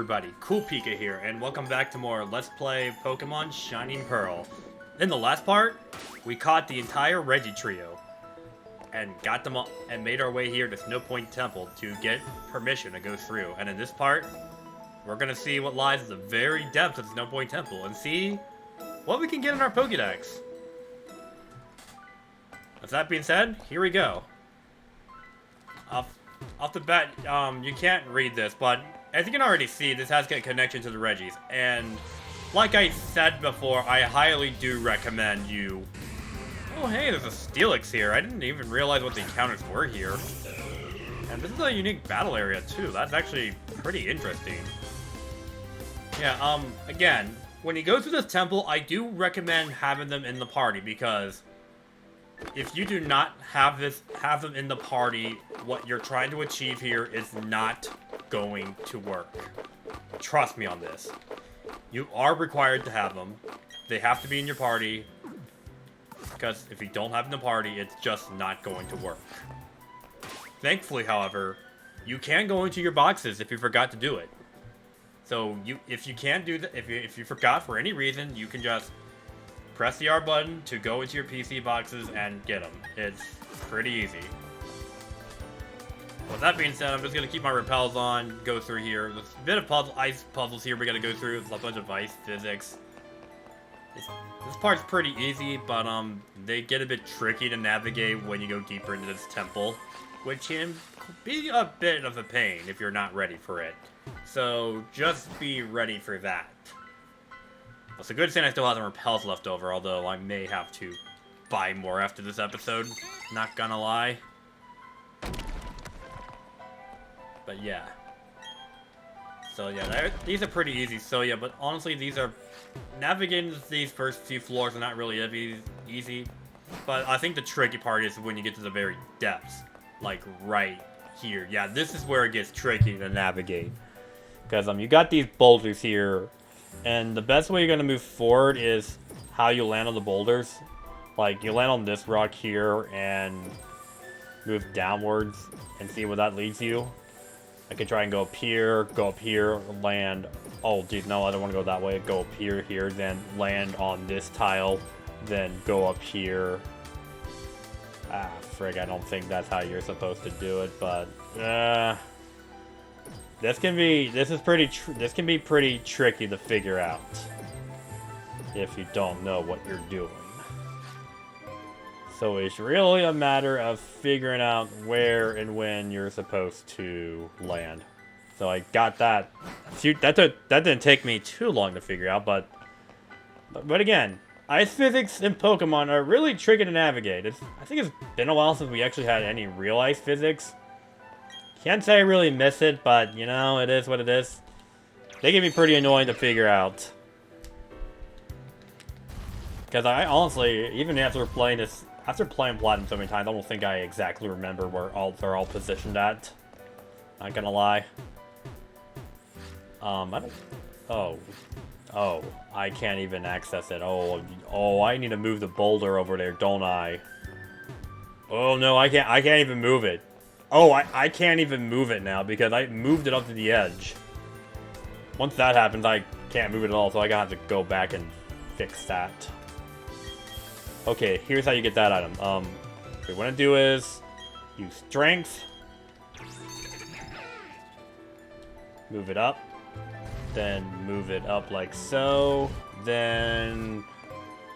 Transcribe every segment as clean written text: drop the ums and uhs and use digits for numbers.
everybody, CoolPika here, and welcome back to more Let's Play Pokemon Shining Pearl. In the last part, we caught the entire Reggie trio, and got them all, and made our way here to Snow Point Temple to get permission to go through. And in this part, we're gonna see what lies at the very depths of Snow Point Temple, and see what we can get in our Pokédex. With that being said, here we go. Off the bat, you can't read this, but as you can already see, this has got a connection to the Reggies. And like I said before, I highly do recommend you... Oh hey, there's a Steelix here. I didn't even realize what the encounters were here. And this is a unique battle area too. That's actually pretty interesting. Yeah, again, when you go through this temple, I do recommend having them in the party, because if you do not have them in the party, what you're trying to achieve here is not going to work. Trust me on this. You are required to have them. They have to be in your party, because if you don't have them in the party, it's just not going to work. Thankfully, however, you can go into your boxes if you forgot to do it. So if you can't do that, if you forgot for any reason, you can just press the R button to go into your PC boxes and get them. It's pretty easy. With that being said, I'm just going to keep my repels on, go through here. There's a bit of ice puzzles here we got to go through. There's a bunch of ice physics. This part's pretty easy, but they get a bit tricky to navigate when you go deeper into this temple, which can be a bit of a pain if you're not ready for it. So just be ready for that. It's a good thing I still have some repels left over, although I may have to buy more after this episode. Not gonna lie. But yeah. So yeah, these are pretty easy. So yeah, but honestly, navigating these first few floors are not really easy. But I think the tricky part is when you get to the very depths. Like right here. Yeah, this is where it gets tricky to navigate. Because you got these boulders here. And the best way you're going to move forward is how you land on the boulders. Like, you land on this rock here and move downwards and see where that leads you. I could try and go up here, land... Oh, geez, no, I don't want to go that way. Go up here, then land on this tile, then go up here. Ah, frig, I don't think that's how you're supposed to do it, but... This can be pretty tricky to figure out if you don't know what you're doing. So it's really a matter of figuring out where and when you're supposed to land. So I got that. That didn't take me too long to figure out, but again, ice physics in Pokemon are really tricky to navigate. I think it's been a while since we actually had any real ice physics. Can't say I really miss it, but, you know, it is what it is. They can be pretty annoying to figure out. Because I honestly, even after playing Platinum so many times, I don't think I exactly remember where they're all positioned at. Not gonna lie. I don't... Oh, I can't even access it. Oh, I need to move the boulder over there, don't I? Oh, no, I can't even move it. Oh, I can't even move it now because I moved it up to the edge. Once that happens, I can't move it at all, so I gotta have to go back and fix that. Okay, here's how you get that item. What you want to do is use Strength. Move it up. Then move it up like so. Then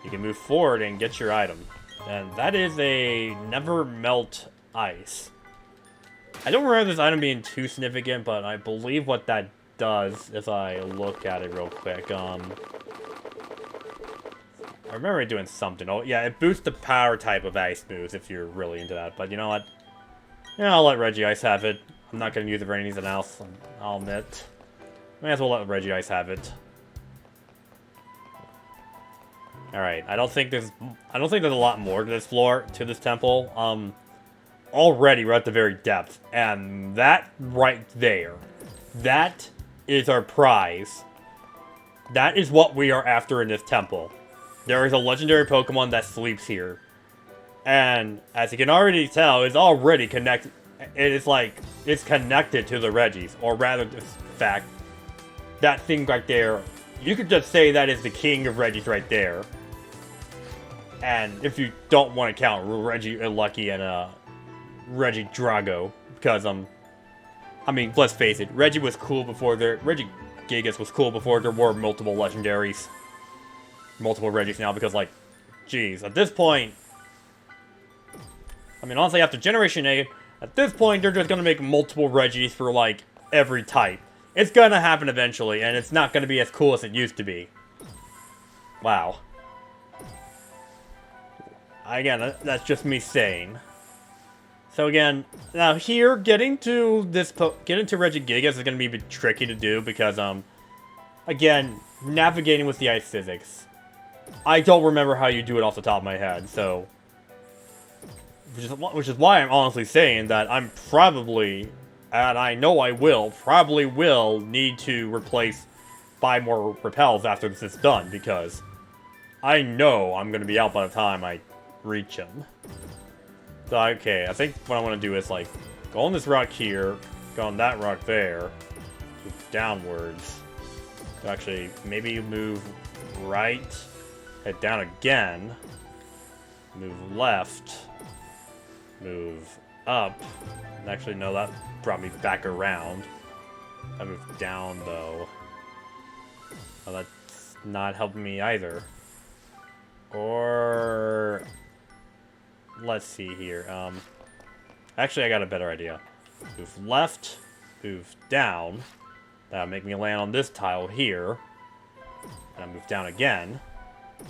you can move forward and get your item. And that is a Never Melt Ice. I don't remember this item being too significant, but I believe what that does, if I look at it real quick, I remember it doing something. Oh, yeah, it boosts the power type of ice moves, if you're really into that. But you know what? Yeah, I'll let Regice have it. I'm not going to use it for anything else, I'll admit. May as well let Regice have it. Alright, I don't think there's a lot more to this floor, to this temple. Already we're at the very depth, and that right there, that is our prize. That is what we are after in this temple. There is a legendary Pokemon that sleeps here, and as you can already tell, it's already connected. It's connected to the Reggies, or rather, in fact, that thing right there, you could just say that is the king of Regis right there. And if you don't want to count Reggie Lucky and Reggie Drago, because I mean, let's face it, Reggie was cool before Reggie Gigas was cool before there were multiple legendaries. Multiple Reggies now, because, like, geez, at this point, I mean, honestly, after Generation 8, at this point, they're just gonna make multiple Reggies for, like, every type. It's gonna happen eventually, and it's not gonna be as cool as it used to be. Wow. Again, that's just me saying. So again, now here, getting to Reggie Gigas is gonna be a bit tricky to do because, again, navigating with the ice physics. I don't remember how you do it off the top of my head, so... Which is why I'm honestly saying that I'm probably, and I know I probably will need to replace 5 more repels after this is done, because I know I'm gonna be out by the time I reach him. So, okay, I think what I want to do is, like, go on this rock here, go on that rock there, move downwards. So actually, maybe you move right, head down again, move left, move up. Actually, no, that brought me back around. I moved down, though. Oh, that's not helping me either. Or... let's see here. Actually, I got a better idea. Move left, move down. That'll make me land on this tile here. And I move down again.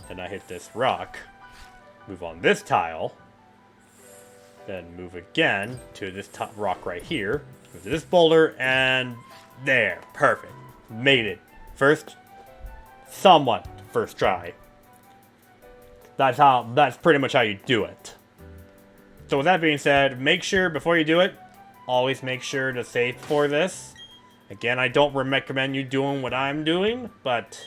Then I hit this rock. Move on this tile. Then move again to this top rock right here. Move to this boulder, and there. Perfect. Made it. Somewhat first try. That's pretty much how you do it. So with that being said, make sure, before you do it, always make sure to save for this. Again, I don't recommend you doing what I'm doing, but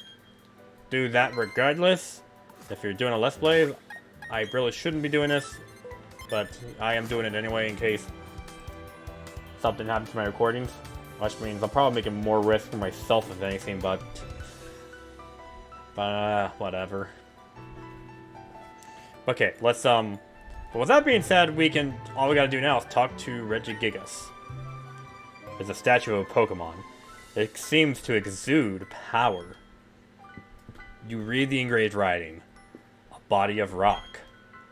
do that regardless. If you're doing a Let's Play, I really shouldn't be doing this, but I am doing it anyway in case something happens to my recordings. Which means I'm probably making more risk for myself than anything, but whatever. Okay, let's, but with that being said, all we gotta do now is talk to Reggie Gigas. It's a statue of a Pokemon. It seems to exude power. You read the engraved writing. A body of rock.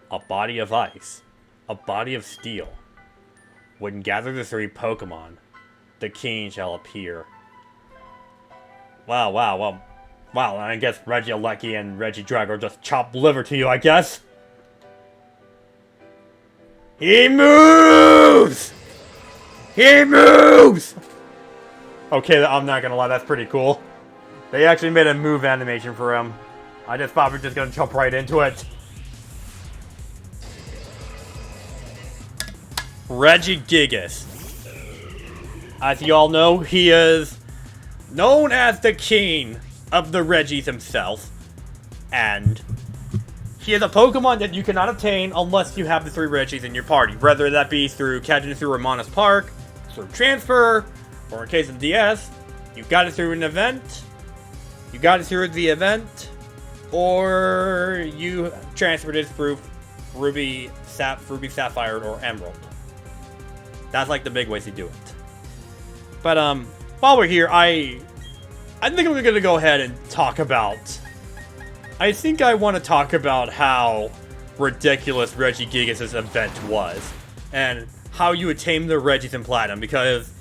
A body of ice. A body of steel. When gather the 3 Pokemon, the king shall appear. Wow, I guess Reggie Lucky and Reggie Drago just chop liver to you, I guess. He moves! He moves! Okay, I'm not gonna lie, that's pretty cool. They actually made a move animation for him. I just thought we were just gonna jump right into it. Reggie Gigas. As you all know, he is known as the king of the Reggies himself. And he is a Pokemon that you cannot obtain unless you have the 3 Reggies in your party. Whether that be through catching it through Ramona's Park, through transfer, or in case of DS, you got it through an event, you got it through the event, or you transferred it through Ruby, Sapphire, or Emerald. That's like the big ways to do it. But while we're here, I think I'm gonna go ahead and talk about. I think I want to talk about how ridiculous Reggie Gigas' event was, and how you attain the Reggies in Platinum, because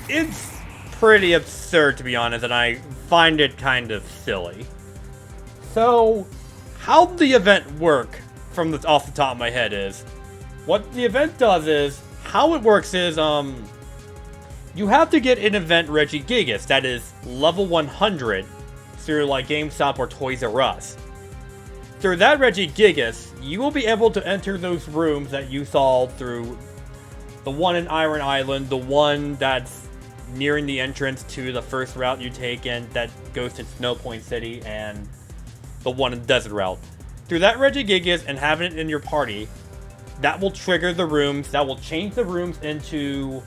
it's pretty absurd, to be honest, and I find it kind of silly. So, how the event work off the top of my head is, what the event does is, how it works is, you have to get an event Reggie Gigas that is level 100 through like GameStop or Toys R Us. Through that Reggie Gigas, you will be able to enter those rooms that you saw through the one in Iron Island, the one that's nearing the entrance to the first route you take and that goes to Snow Point City, and the one in Desert Route. Through that Reggie Gigas and having it in your party, that will trigger the rooms, that will change the rooms into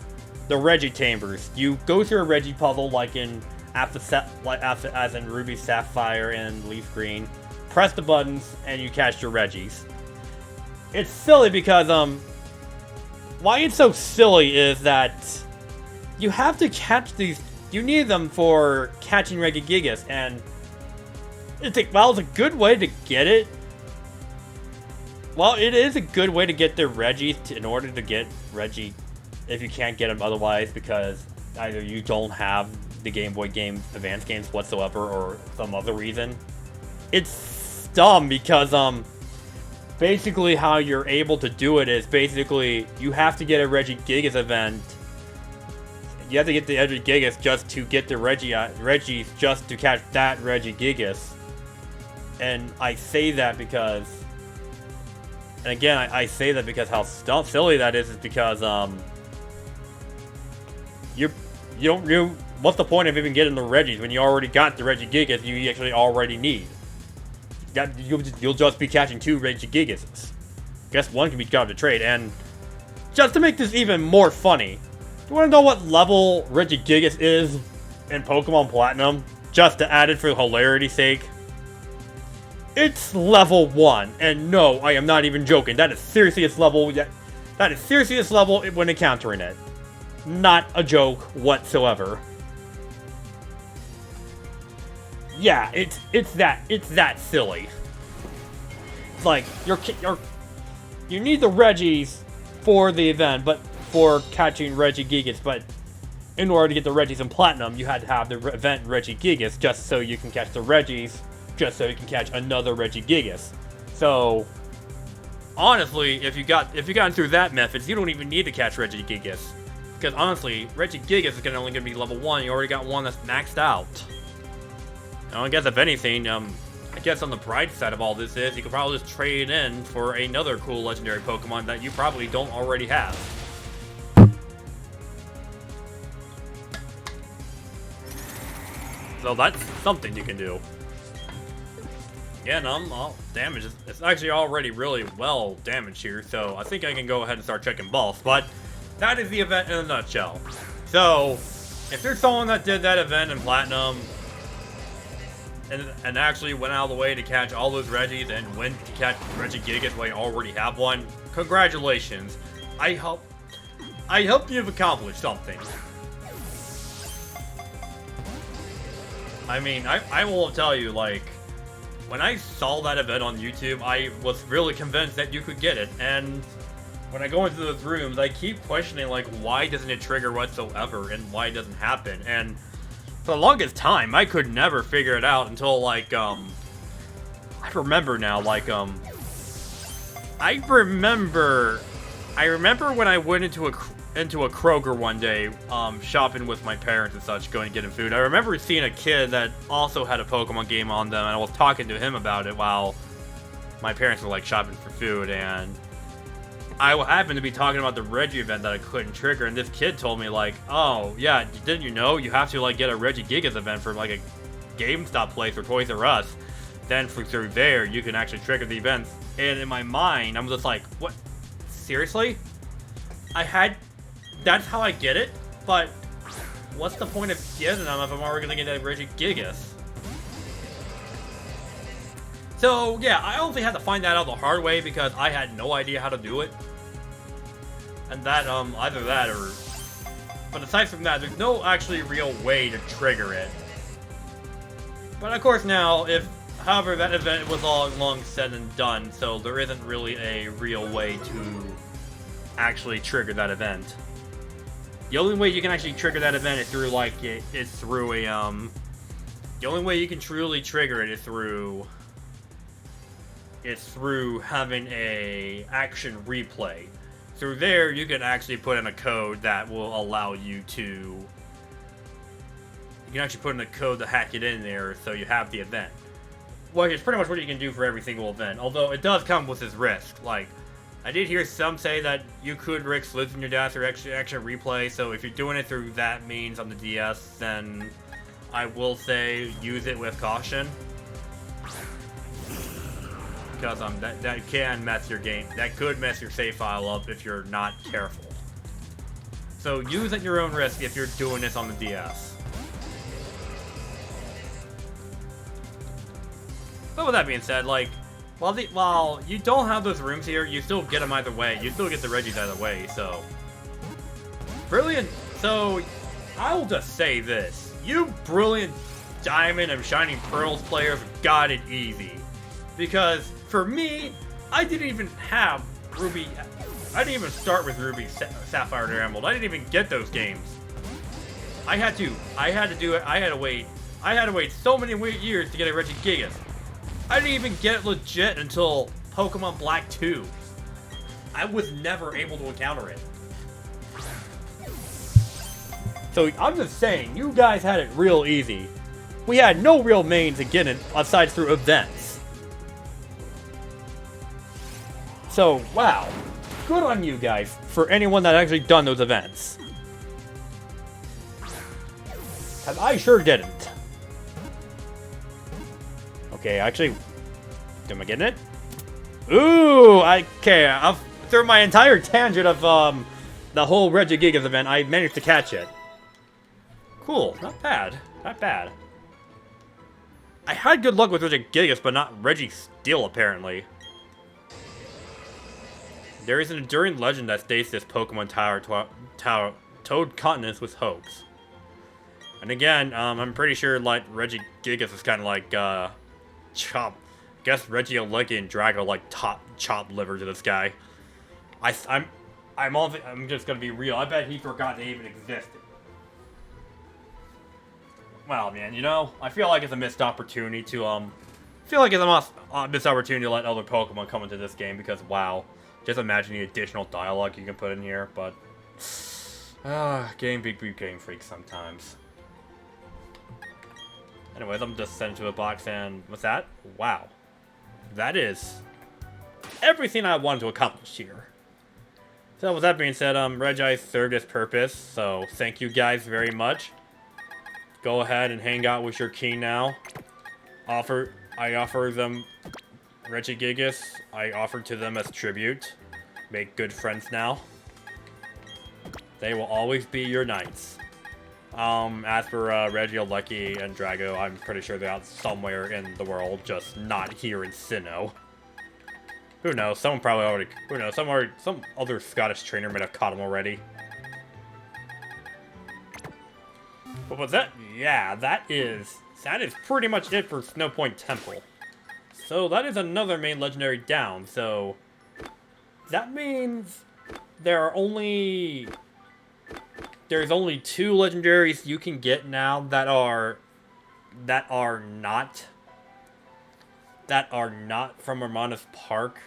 the Reggie Chambers. You go through a Reggie puzzle like in as in Ruby, Sapphire, and Leaf Green. Press the buttons, and you catch your Reggies. It's silly because, why it's so silly is that you have to catch these, you need them for catching Regigigas, and it's a good way to get it. Well, it is a good way to get the Reggies in order to get Reggie, if you can't get them otherwise, because either you don't have the Game Boy game, Advance games whatsoever, or some other reason. It's dumb because, basically how you're able to do it is basically you have to get a Regigigas event. You have to get the Regigigas just to get the Reggies just to catch that Regigigas. And I say that because, and again, I say that because how silly that is because, what's the point of even getting the Reggies when you already got the Regigigas you actually already need? You'll just be catching 2 Regigigas. Guess one can be got to trade, and just to make this even more funny, do you want to know what level Regigigas is in Pokemon Platinum? Just to add it for hilarity's sake. It's level 1, and no, I am not even joking. That is seriously its level. That is seriously its level when encountering it. Not a joke whatsoever. Yeah, it's that silly. It's like you need the Reggies for the event, but for catching Regigigas. But in order to get the Reggies in Platinum, you had to have the event Regigigas just so you can catch the Reggies, just so you can catch another Regigigas. So honestly, if you got through that method, you don't even need to catch Regigigas, because honestly, Regigigas is only gonna be level 1. You already got one that's maxed out. I guess if anything, I guess on the bright side of all this is you could probably just trade in for another cool legendary Pokemon that you probably don't already have. So that's something you can do. Yeah, no, damage it's actually already really well damaged here, so I think I can go ahead and start checking balls. But that is the event in a nutshell. So if there's someone that did that event in Platinum, and actually went out of the way to catch all those Reggies and went to catch Regigigas while you already have one, congratulations. I hope you've accomplished something. I mean, I will tell you, like, when I saw that event on YouTube, I was really convinced that you could get it, and when I go into those rooms, I keep questioning, like, why doesn't it trigger whatsoever, and why it doesn't happen, and for the longest time, I could never figure it out until, like, I remember now, like, I remember when I went into a Kroger one day, shopping with my parents and such, going to get him food. I remember seeing a kid that also had a Pokemon game on them, and I was talking to him about it while my parents were, like, shopping for food, and I happened to be talking about the Reggie event that I couldn't trigger, and this kid told me, like, oh, yeah, didn't you know you have to, like, get a Regigigas event from, like, a GameStop place or Toys R Us. Then through there, you can actually trigger the events. And in my mind, I'm just like, what? Seriously? That's how I get it? But what's the point of getting them if I'm already gonna get a Regigigas? So, yeah, I honestly had to find that out the hard way because I had no idea how to do it. And that, either that or... But aside from that, there's no actually real way to trigger it. But of course now, however, that event was all long said and done, so there isn't really a real way to actually trigger that event. The only way you can actually trigger that event is through, like, it's through a, the only way you can truly trigger it is through having a action replay. Through there, you can actually put in a code that will allow you to... You can actually put in a code to hack it in there so you have the event. Which is pretty much what you can do for every single event, although it does come with its risk. Like, I did hear some say that you could risk losing your DS or action replay, so if you're doing it through that means on the DS, then I will say use it with caution. Because that can mess your game. That could mess your save file up if you're not careful. So use at your own risk if you're doing this on the DS. But with that being said, like, while you don't have those rooms here, you still get them either way. You still get the Reggies either way, so... Brilliant. So, I'll just say this. You brilliant Diamond and Shining Pearls players got it easy. Because, for me, I didn't even have Ruby... I didn't even start with Ruby, Sapphire, and Emerald. I didn't even get those games. I had to do it. I had to wait so many years to get a Regigigas. I didn't even get it legit until Pokemon Black 2. I was never able to encounter it. So I'm just saying, you guys had it real easy. We had no real mains to get it aside through events. So, wow. Good on you guys for anyone that actually done those events. 'Cause I sure didn't. Okay, actually, am I getting it? Ooh, okay, through my entire tangent of the whole Regigigas event, I managed to catch it. Cool, not bad, not bad. I had good luck with Regigigas, but not Registeel, apparently. There is an enduring legend that states this Pokemon Toad Continent with hopes. And again, I'm pretty sure like Regigigas is kind of like chop. I guess Regieleki and Drago like chop liver to this guy. I'm just gonna be real. I bet he forgot they even existed. Well, man, you know, I feel like it's a missed opportunity to missed opportunity to let other Pokemon come into this game because wow, just imagine the additional dialogue you can put in here. But Game Freak sometimes. Anyways, I'm just sent to a box, and what's that? Wow. That is everything I wanted to accomplish here. So with that being said, Regi served its purpose, so thank you guys very much. Go ahead and hang out with your king now. I offer them Regigigas. I offered to them as tribute. Make good friends now. They will always be your knights. As for Regieleki and Drago, I'm pretty sure they're out somewhere in the world, just not here in Sinnoh. Who knows? Someone probably already. Who knows? Some other Scottish trainer might have caught him already. But what's that? Yeah, that is pretty much it for Snow Point Temple. So that is another main legendary down. So that means there's only 2 legendaries you can get now that are not from Hermanus Park.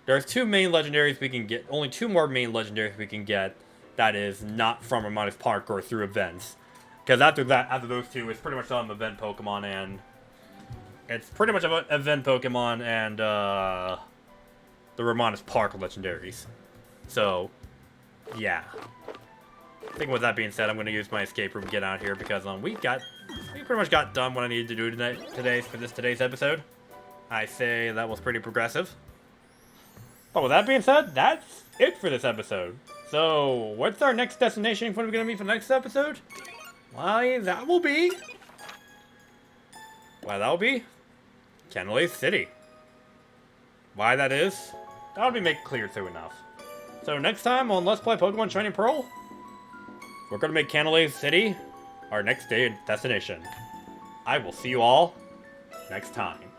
There's 2 main legendaries we can get. Only 2 more main legendaries we can get that is not from Hermanus Park or through events. Because after those 2, it's pretty much some event Pokemon and the Hermanus Park legendaries. So, yeah. I think with that being said, I'm going to use my escape room to get out here because we pretty much got done what I needed to do today's episode. I say that was pretty progressive. But with that being said, that's it for this episode. So, what's our next destination? What are we going to be for the next episode? Why, that will be Canalave City. Why that is, that'll be made clear soon enough. So next time on Let's Play Pokemon Shining Pearl, we're going to make Canalave City our next day destination. I will see you all next time.